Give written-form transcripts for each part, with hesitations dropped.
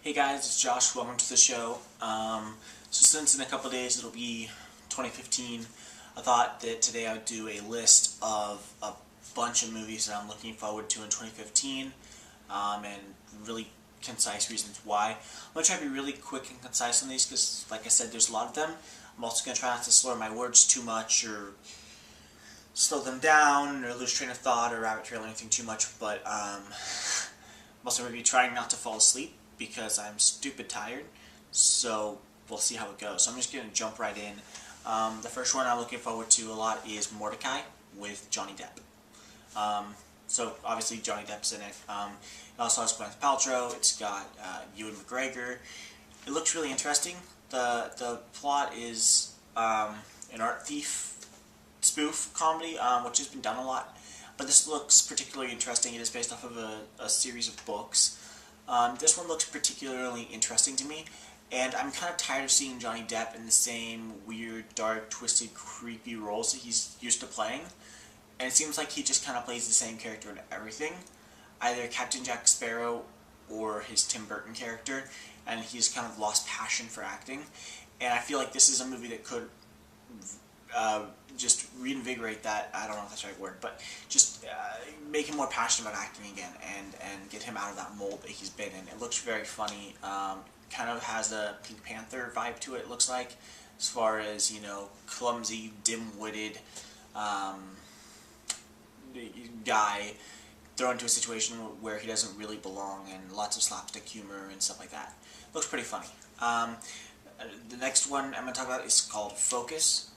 Hey guys, it's Josh. Welcome to the show. So since in a couple days it'll be 2015, I thought that today I would do a list of a bunch of movies that I'm looking forward to in 2015, and really concise reasons why. I'm going to try to be really quick and concise on these because, like I said, there's a lot of them. I'm also going to try not to slur my words too much or slow them down or lose train of thought or rabbit trail or anything too much, but I'm also going to be trying not to fall asleep because I'm stupid tired, so we'll see how it goes. So I'm just going to jump right in. The first one I'm looking forward to a lot is Mordecai with Johnny Depp. So obviously Johnny Depp's in it. It also has Gwyneth Paltrow. It's got Ewan McGregor. It looks really interesting. The plot is an art thief spoof comedy, which has been done a lot. But this looks particularly interesting. It is based off of a series of books. This one looks particularly interesting to me, and I'm kind of tired of seeing Johnny Depp in the same weird, dark, twisted, creepy roles that he's used to playing. And it seems like he just kind of plays the same character in everything, either Captain Jack Sparrow or his Tim Burton character, and he's kind of lost passion for acting. And I feel like this is a movie that could just reinvigorate that. I don't know if that's the right word, but just make him more passionate about acting again and get him out of that mold that he's been in. It looks very funny. Kind of has a Pink Panther vibe to it, it looks like, as far as, you know, clumsy, dim-witted guy thrown into a situation where he doesn't really belong, and lots of slapstick humor and stuff like that. Looks pretty funny. The next one I'm going to talk about is called Focus.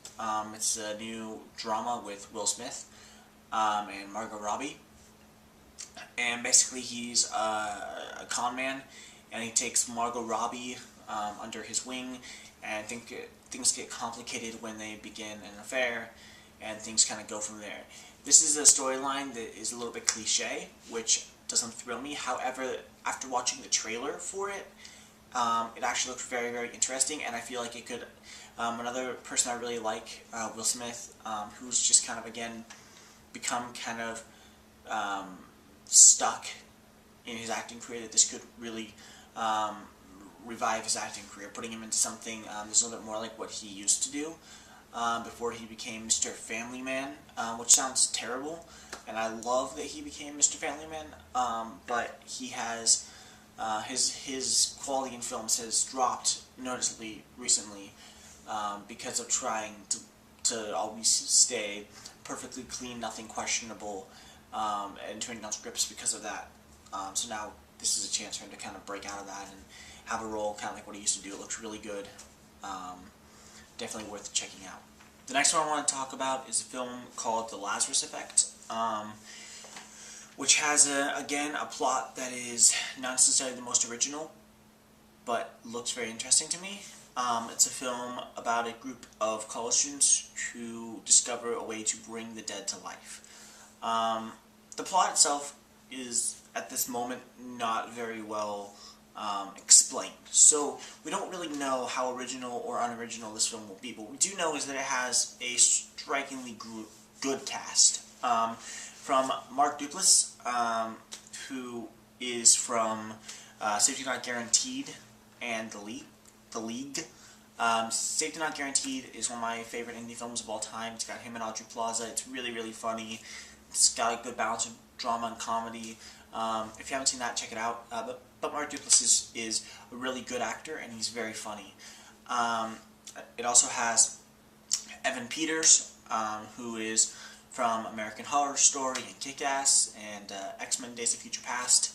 It's a new drama with Will Smith and Margot Robbie. And basically he's a con man, and he takes Margot Robbie under his wing, and things get complicated when they begin an affair, and things kind of go from there. This is a storyline that is a little bit cliche, which doesn't thrill me. However, after watching the trailer for it, it actually looks very, very interesting, and I feel like it could... another person I really like, Will Smith, who's just kind of, again, become kind of stuck in his acting career, that this could really revive his acting career, putting him into something that's a little bit more like what he used to do before he became Mr. Family Man, which sounds terrible, and I love that he became Mr. Family Man, but he has... his quality in films has dropped noticeably recently because of trying to always stay perfectly clean, nothing questionable, and turning down scripts because of that. So now this is a chance for him to kind of break out of that and have a role kind of like what he used to do. It looks really good. Definitely worth checking out. The next one I want to talk about is a film called The Lazarus Effect, which has, again, a plot that is not necessarily the most original, but looks very interesting to me. It's a film about a group of college students who discover a way to bring the dead to life. The plot itself is, at this moment, not very well explained. So we don't really know how original or unoriginal this film will be. But what we do know is that it has a strikingly good cast. From Mark Duplass, who is from Safety Not Guaranteed and The League. Safety Not Guaranteed is one of my favorite indie films of all time. It's got him and Audrey Plaza. It's really, really funny. It's got a good balance of drama and comedy. If you haven't seen that, check it out. But Mark Duplass is a really good actor, and he's very funny. It also has Evan Peters, who is from American Horror Story and Kick-Ass and X-Men Days of Future Past.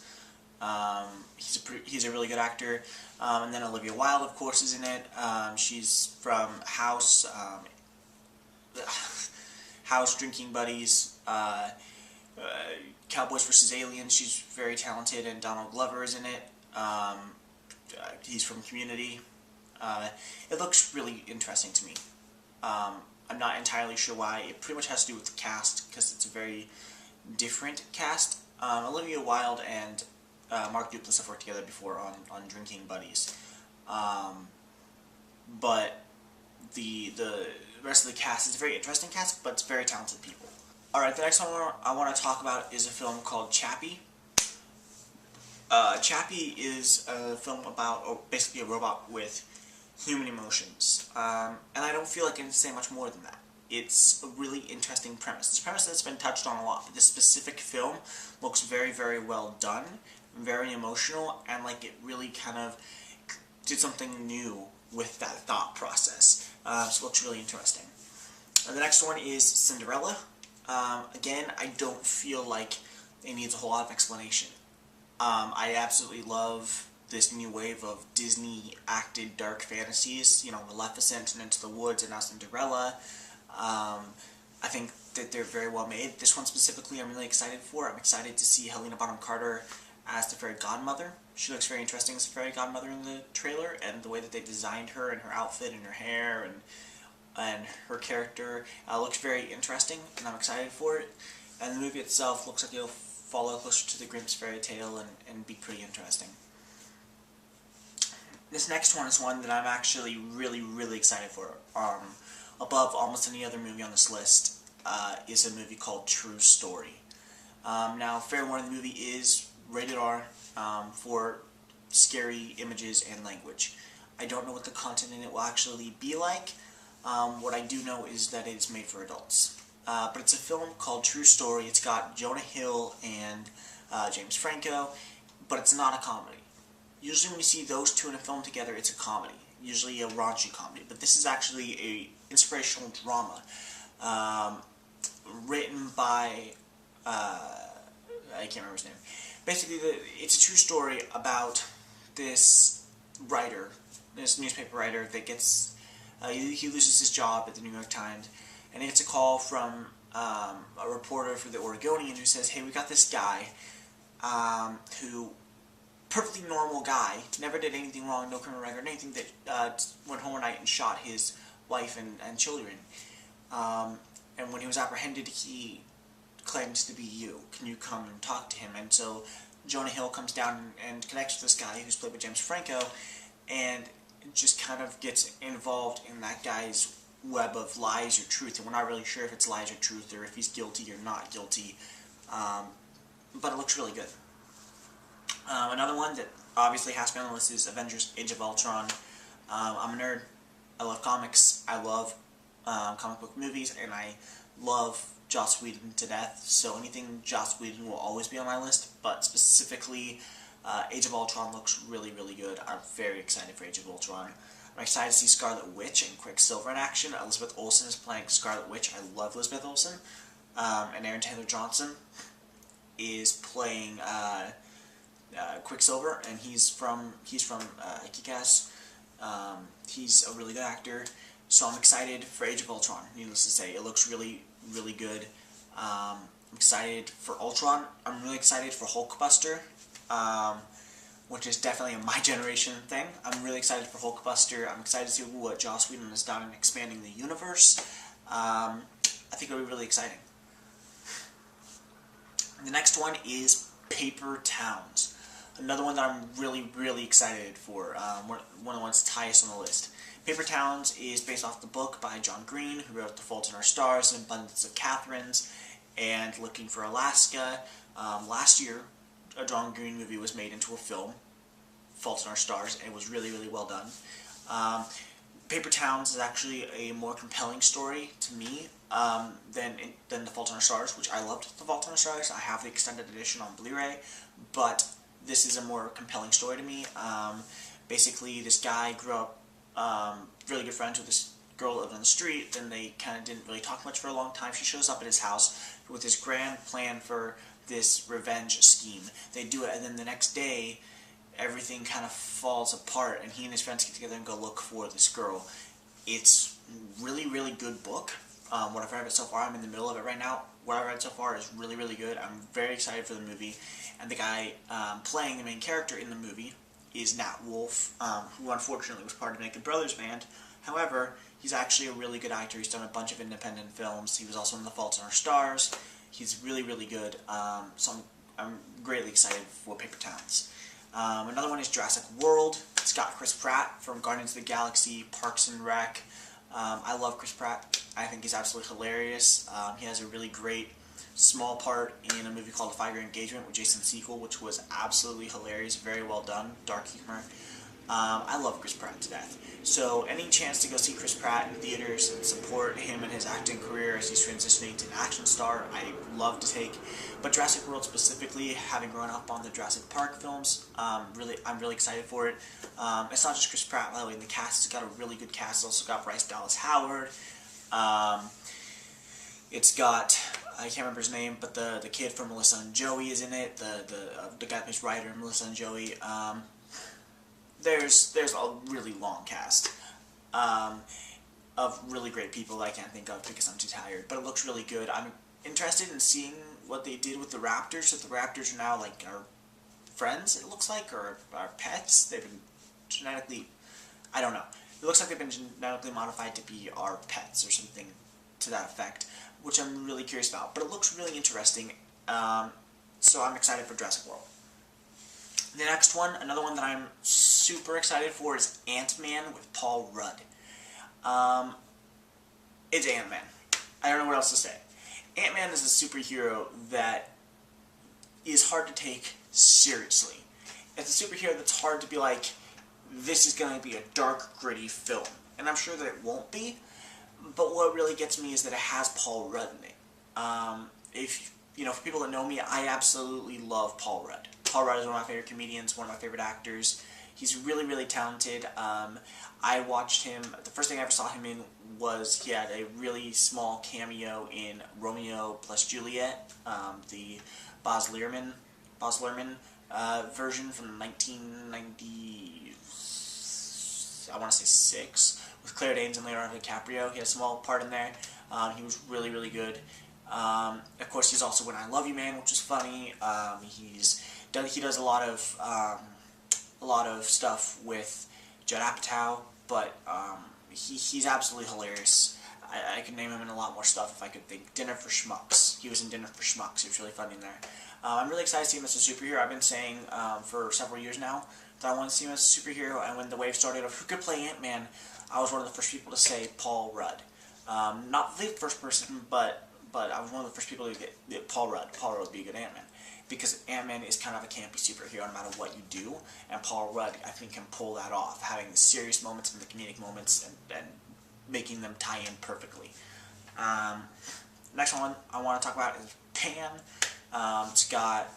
He's a really good actor. And then Olivia Wilde, of course, is in it. She's from House, Drinking Buddies, Cowboys vs. Aliens. She's very talented, and Donald Glover is in it. He's from Community. It looks really interesting to me. I'm not entirely sure why. It pretty much has to do with the cast, because it's a very different cast. Olivia Wilde and Mark Duplass have worked together before on Drinking Buddies. But the rest of the cast is a very interesting cast, but it's very talented people. Alright, the next one I want to talk about is a film called Chappie. Chappie is a film about basically a robot with human emotions, and I don't feel like I can say much more than that. It's a really interesting premise. It's a premise that's been touched on a lot, but this specific film looks very, very well done, very emotional, and like it really kind of did something new with that thought process. So it looks really interesting. The next one is Cinderella. Again, I don't feel like it needs a whole lot of explanation. I absolutely love this new wave of Disney-acted dark fantasies, you know, Maleficent and Into the Woods and now Cinderella. I think that they're very well made. This one specifically I'm really excited for. I'm excited to see Helena Bonham Carter as the fairy godmother. She looks very interesting as a fairy godmother in the trailer, and the way that they designed her and her outfit and her hair and her character looks very interesting, and I'm excited for it. And the movie itself looks like it'll follow closer to the Grimm's fairy tale and be pretty interesting. This next one is one that I'm actually really, really excited for. Above almost any other movie on this list is a movie called True Story. Now, fair warning, the movie is rated R for scary images and language. I don't know what the content in it will actually be like. What I do know is that it's made for adults. But it's a film called True Story. It's got Jonah Hill and James Franco, but it's not a comedy. Usually when you see those two in a film together, it's a comedy. Usually a raunchy comedy. But this is actually a inspirational drama written by, I can't remember his name. Basically, it's a true story about this writer, this newspaper writer that gets, he loses his job at the New York Times, and he gets a call from a reporter for the Oregonian who says, hey, we got this guy who, perfectly normal guy, never did anything wrong, no criminal record, anything, that went home one night and shot his wife and children. And when he was apprehended, he claims to be you. Can you come and talk to him? And so Jonah Hill comes down and connects with this guy who's played by James Franco, and just kind of gets involved in that guy's web of lies or truth. And we're not really sure if it's lies or truth, or if he's guilty or not guilty. But it looks really good. Another one that obviously has to be on the list is Avengers Age of Ultron. I'm a nerd. I love comics. I love comic book movies, and I love Joss Whedon to death, so anything Joss Whedon will always be on my list, but specifically Age of Ultron looks really, really good. I'm very excited for Age of Ultron. I'm excited to see Scarlet Witch and Quicksilver in action. Elizabeth Olsen is playing Scarlet Witch. I love Elizabeth Olsen. And Aaron Taylor Johnson is playing Quicksilver, and he's from Kick-Ass. He's a really good actor, so I'm excited for Age of Ultron. Needless to say, it looks really, really good. I'm excited for Ultron. I'm really excited for Hulkbuster, which is definitely a my generation thing. I'm really excited for Hulkbuster. I'm excited to see what Joss Whedon has done in expanding the universe. I think it'll be really exciting. The next one is Paper Towns. Another one that I'm really, really excited for. One of the ones highest on the list. Paper Towns is based off the book by John Green, who wrote The Fault in Our Stars and Abundance of Catherines, and Looking for Alaska. Last year, a John Green movie was made into a film, Fault in Our Stars, and it was really, really well done. Paper Towns is actually a more compelling story to me than The Fault in Our Stars, which I loved The Fault in Our Stars. I have the extended edition on Blu-ray, but this is a more compelling story to me. Basically, this guy grew up really good friends with this girl that lived on the street, then they kind of didn't really talk much for a long time. She shows up at his house with this grand plan for this revenge scheme. They do it, and then the next day, everything kind of falls apart, and he and his friends get together and go look for this girl. It's really, really good book. What I've read of it so far, I'm in the middle of it right now. What I've read so far is really, really good. I'm very excited for the movie, and the guy playing the main character in the movie is Nat Wolff, who unfortunately was part of Naked Brothers Band. However, he's actually a really good actor. He's done a bunch of independent films. He was also in The Fault in Our Stars. He's really, really good. So I'm greatly excited for Paper Towns. Another one is Jurassic World. It's got Chris Pratt from Guardians of the Galaxy, Parks and Rec. I love Chris Pratt. I think he's absolutely hilarious. He has a really great small part in a movie called A 5-Year Engagement with Jason Segel, which was absolutely hilarious, very well done, dark humor. I love Chris Pratt to death. So any chance to go see Chris Pratt in theaters and support him and his acting career as he's transitioning to an action star, I love to take. But Jurassic World specifically, having grown up on the Jurassic Park films, I'm really excited for it. It's not just Chris Pratt, by the way. In the cast, it's got a really good cast. It's also got Bryce Dallas Howard. It's got, I can't remember his name, but the kid from Melissa and Joey is in it. The guy who plays Ryder in Melissa and Joey. There's a really long cast of really great people that I can't think of because I'm too tired. But it looks really good. I'm interested in seeing what they did with the raptors. If the raptors are now like our friends, it looks like, or our pets. They've been genetically, I don't know. It looks like they've been genetically modified to be our pets or something to that effect, which I'm really curious about. But it looks really interesting, so I'm excited for Jurassic World. The next one, another one that I'm super excited for, is Ant-Man with Paul Rudd. It's Ant-Man. I don't know what else to say. Ant-Man is a superhero that is hard to take seriously. It's a superhero that's hard to be like, this is going to be a dark, gritty film. And I'm sure that it won't be, but what really gets me is that it has Paul Rudd in it. For people that know me, I absolutely love Paul Rudd. Paul Rudd is one of my favorite comedians, one of my favorite actors. He's really, really talented. I watched him, the first thing I ever saw him in was he had a really small cameo in Romeo plus Juliet, the Baz Luhrmann version from 1990, I want to say 6, with Claire Danes and Leonardo DiCaprio. He had a small part in there. He was really, really good. Of course, he's also in I Love You Man, which is funny. He does a lot of stuff with Judd Apatow, but he's absolutely hilarious. I could name him in a lot more stuff if I could think. Dinner for Schmucks. He was in Dinner for Schmucks. He was really funny in there. I'm really excited to see him as a superhero. I've been saying for several years now that I want to see him as a superhero, and when the wave started of who could play Ant-Man, I was one of the first people to say Paul Rudd. Not the first person, but I was one of the first people to get Paul Rudd. Paul Rudd would be a good Ant-Man. Because Ant-Man is kind of a campy superhero no matter what you do, and Paul Rudd, I think, can pull that off, having the serious moments and the comedic moments and making them tie in perfectly. Next one I want to talk about is Pan. It's got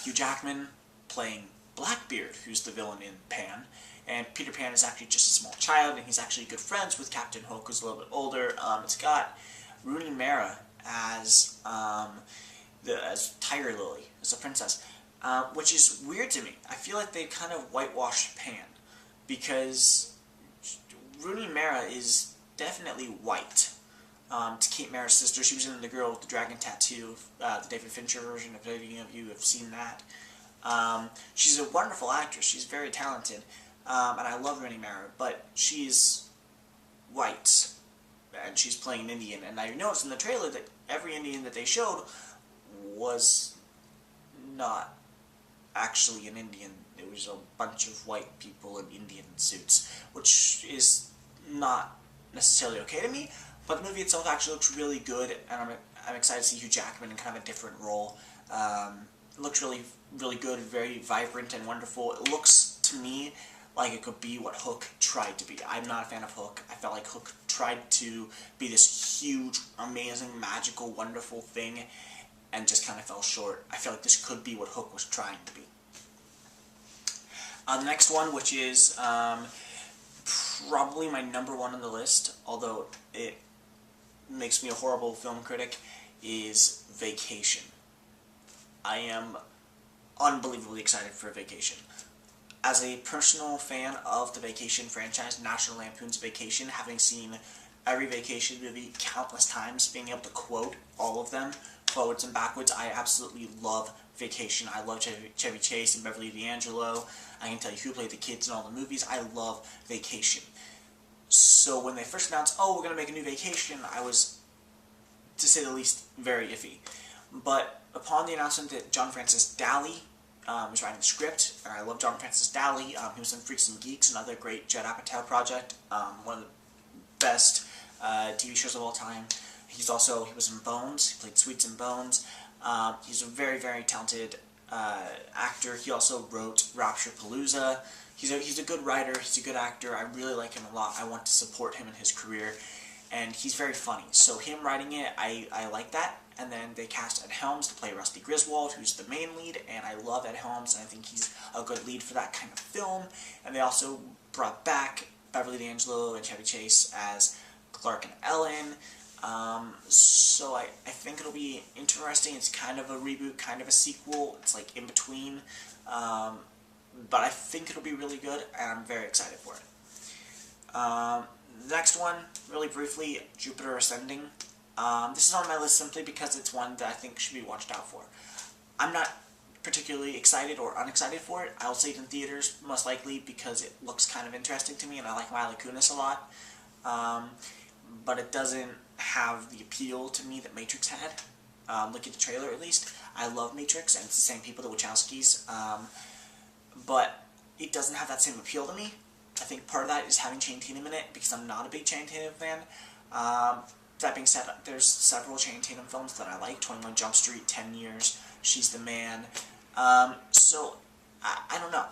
Hugh Jackman playing Blackbeard, who's the villain in Pan, and Peter Pan is actually just a small child, and he's actually good friends with Captain Hook, who's a little bit older. It's got Rooney Mara as Tiger Lily, as a princess, which is weird to me. I feel like they kind of whitewashed Pan, because Rooney Mara is definitely white. To Kate Mara's sister, she was in The Girl with the Dragon Tattoo, the David Fincher version, if any of you have seen that. She's a wonderful actress, she's very talented, and I love Rooney Mara, but she's white, and she's playing an Indian, and I noticed in the trailer that every Indian that they showed was not actually an Indian. It was a bunch of white people in Indian suits, which is not necessarily okay to me, but the movie itself actually looks really good, and I'm excited to see Hugh Jackman in kind of a different role. It looks really, really good, very vibrant and wonderful. It looks, to me, like it could be what Hook tried to be. I'm not a fan of Hook. I felt like Hook tried to be this huge, amazing, magical, wonderful thing, and just kind of fell short. I feel like this could be what Hook was trying to be. The next one, which is probably my #1 on the list, although it makes me a horrible film critic, is Vacation. I am unbelievably excited for Vacation. As a personal fan of the Vacation franchise, National Lampoon's Vacation, having seen every Vacation movie countless times, being able to quote all of them forwards and backwards, I absolutely love Vacation. I love Chevy Chase and Beverly D'Angelo. I can tell you who played the kids in all the movies. I love Vacation. So when they first announced, oh, we're going to make a new Vacation, I was, to say the least, very iffy. But upon the announcement that John Francis Daly was writing the script, and I love John Francis Daly, he was in Freaks and Geeks, another great Judd Apatow project, one of the best TV shows of all time. He was in Bones. He played Sweets in Bones. He's a very, very talented actor. He also wrote Rapturepalooza. He's a good writer. He's a good actor. I really like him a lot. I want to support him in his career, and he's very funny. So him writing it, I like that. And then they cast Ed Helms to play Rusty Griswold, who's the main lead, and I love Ed Helms, and I think he's a good lead for that kind of film. And they also brought back Beverly D'Angelo and Chevy Chase as Clark and Ellen. So I think it'll be interesting. It's kind of a reboot, kind of a sequel. It's like in between. But I think it'll be really good, and I'm very excited for it. Next one, really briefly, Jupiter Ascending. This is on my list simply because it's one that I think should be watched out for. I'm not particularly excited or unexcited for it. I'll see it in theaters, most likely, because it looks kind of interesting to me, and I like Mila Kunis a lot. But it doesn't have the appeal to me that Matrix had. Look at the trailer, at least. I love Matrix, and it's the same people, the Wachowskis. But it doesn't have that same appeal to me. I think part of that is having Channing Tatum in it, because I'm not a big Channing Tatum fan. That being said, there's several Channing Tatum films that I like. 21 Jump Street, 10 Years, She's the Man. So, I don't know.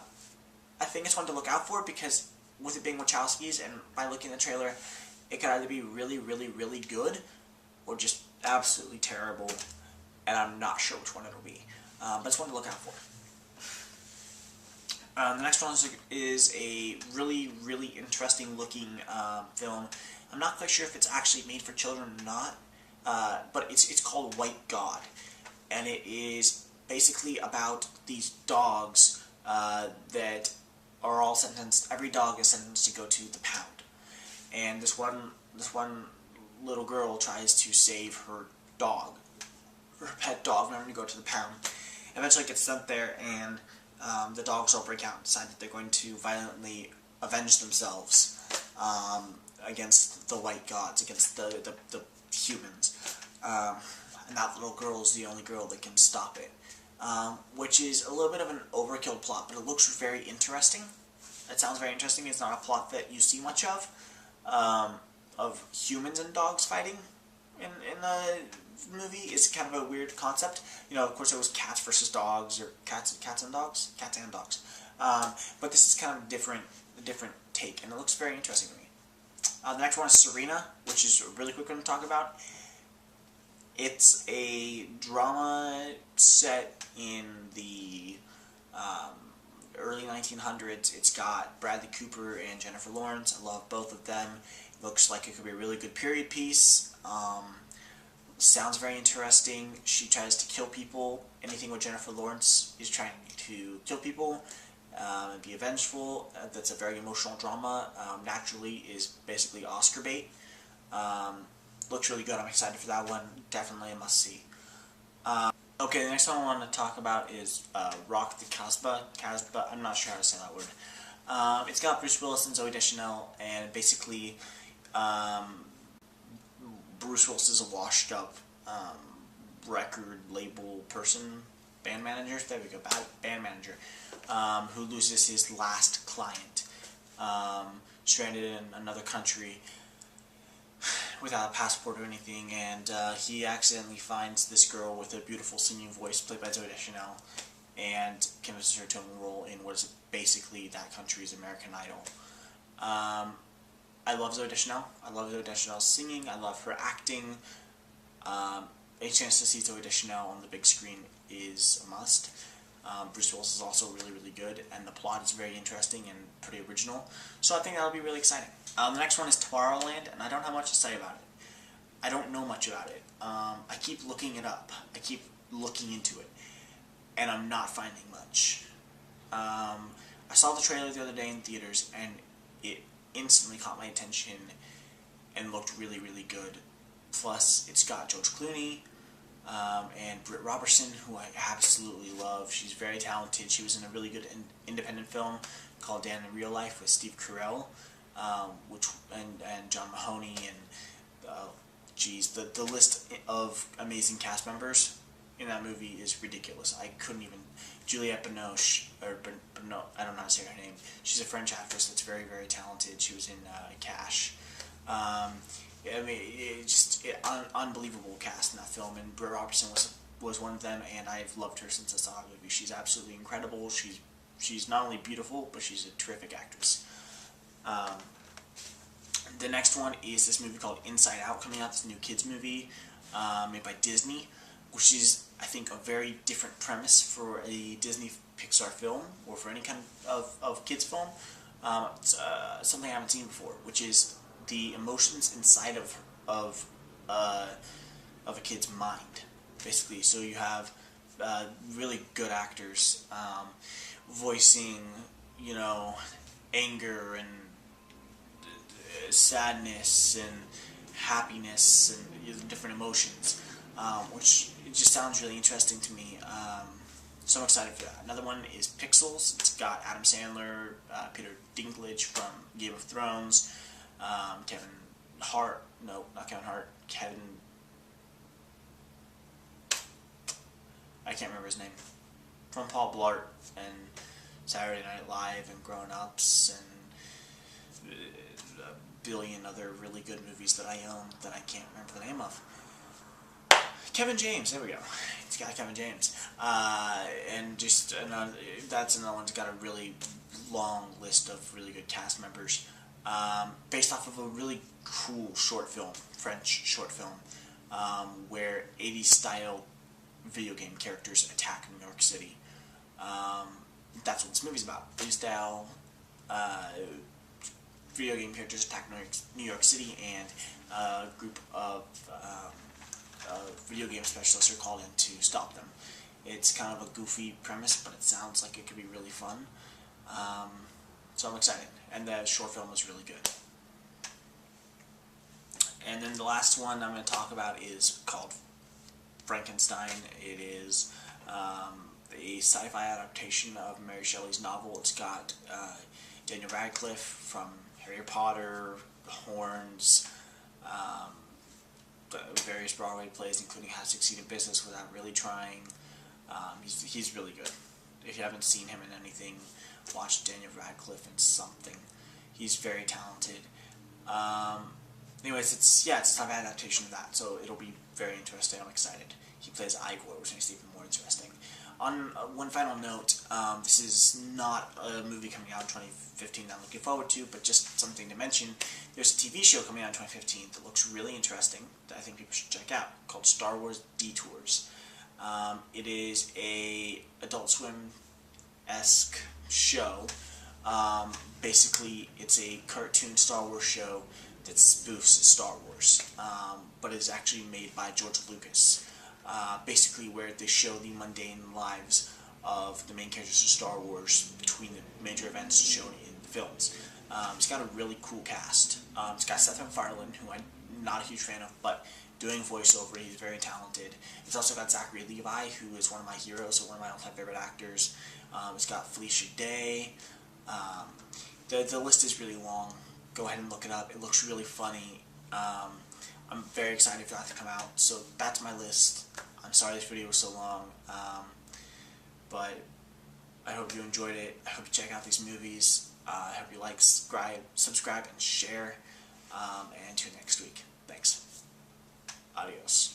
I think it's one to look out for, because with it being Wachowskis, and by looking at the trailer, it could either be really, really, really good, or just absolutely terrible, and I'm not sure which one it'll be. But it's one to look out for. The next one is a really, really interesting looking film. I'm not quite sure if it's actually made for children or not, but it's called White God, and it is basically about these dogs that are all sentenced. Every dog is sentenced to go to the pound, and this one little girl tries to save her dog, her pet dog, from having to go to the pound. Eventually, gets sent there, and the dogs all break out and decide that they're going to violently avenge themselves against the white gods, against the humans. And that little girl is the only girl that can stop it. Which is a little bit of an overkill plot, but it looks very interesting. It sounds very interesting. It's not a plot that you see much of humans and dogs fighting in the movie. Is kind of a weird concept. You know, of course, it was cats versus dogs, or cats and dogs. But this is kind of a different take, and it looks very interesting to me. The next one is Serena, which is a really quick one to talk about. It's a drama set in the early 1900s. It's got Bradley Cooper and Jennifer Lawrence. I love both of them. It looks like it could be a really good period piece. Sounds very interesting. She tries to kill people. Anything with Jennifer Lawrence is trying to kill people and be vengeful. That's a very emotional drama. Naturally is basically Oscar bait. Looks really good. I'm excited for that one. Definitely a must-see. Okay, the next one I want to talk about is Rock the Casbah. I'm not sure how to say that word. It's got Bruce Willis and Zooey Deschanel, and basically Bruce Willis is a washed-up record label person, band manager, there we go, band manager, who loses his last client, stranded in another country without a passport or anything, and he accidentally finds this girl with a beautiful singing voice played by Zooey Deschanel, and convinces her to enroll in what is basically that country's American Idol. I love Zooey Deschanel. I love Zooey Deschanel's singing. I love her acting. A chance to see Zooey Deschanel on the big screen is a must. Bruce Willis is also really, really good, and the plot is very interesting and pretty original. So I think that'll be really exciting. The next one is Tomorrowland, and I don't have much to say about it. I don't know much about it. I keep looking it up. I keep looking into it, and I'm not finding much. I saw the trailer the other day in theaters, and it instantly caught my attention and looked really, really good. Plus, it's got George Clooney and Britt Robertson, who I absolutely love. She's very talented. She was in a really good independent film called Dan in Real Life with Steve Carell, and John Mahoney, and the list of amazing cast members in that movie is ridiculous. I couldn't even. Juliette Binoche, or Binoche, I don't know how to say her name. She's a French actress that's very, very talented. She was in Cash. I mean, unbelievable cast in that film, and Brie Robertson was one of them, and I've loved her since I saw the movie. She's absolutely incredible. She's not only beautiful, but she's a terrific actress. Um, the next one is this movie called Inside Out coming out. This new kids movie made by Disney, which is, I think, a very different premise for a Disney Pixar film or for any kind of kids film. It's something I haven't seen before, which is the emotions inside of a kid's mind, basically. So you have really good actors voicing, anger and sadness and happiness and different emotions, which just sounds really interesting to me. So I'm excited for that. Another one is Pixels. It's got Adam Sandler, Peter Dinklage from Game of Thrones, Kevin Hart. No, not Kevin Hart. I can't remember his name. From Paul Blart and Saturday Night Live and Grown Ups and a billion other really good movies that I own that I can't remember the name of. Kevin James, there we go. It's got Kevin James. And just that's another one that's got a really long list of really good cast members. Based off of a really cool short film, French short film, where 80s style video game characters attack New York City. That's what this movie's about. 80s style video game characters attack New York City, and a group of video game specialists are called in to stop them. It's kind of a goofy premise, but it sounds like it could be really fun. So I'm excited, and the short film was really good. And then the last one I'm going to talk about is called Frankenstein. It is a sci-fi adaptation of Mary Shelley's novel. It's got Daniel Radcliffe from Harry Potter, The Horns, various Broadway plays, including How to Succeed in Business Without Really Trying. He's really good. If you haven't seen him in anything, watch Daniel Radcliffe in something. He's very talented. Anyways, it's a sci-fi adaptation of that, so it'll be very interesting. I'm excited. He plays Igor, which makes it even more interesting. On one final note, this is not a movie coming out in 2015 that I'm looking forward to, but just something to mention. There's a TV show coming out in 2015 that looks really interesting that I think people should check out, called Star Wars Detours. It is a Adult Swim-esque show. Basically, it's a cartoon Star Wars show that spoofs Star Wars, but is actually made by George Lucas. Basically, where they show the mundane lives of the main characters of Star Wars between the major events shown in the films. It's got a really cool cast. It's got Seth MacFarlane, who I'm not a huge fan of, but doing voiceover, he's very talented. It's also got Zachary Levi, who is one of my heroes, so one of my all-time favorite actors. It's got Felicia Day. The list is really long. Go ahead and look it up. It looks really funny. I'm very excited for that to come out. So that's my list. I'm sorry this video was so long, but I hope you enjoyed it. I hope you check out these movies. I hope you like, subscribe, and share. And tune in next week. Thanks. Adios.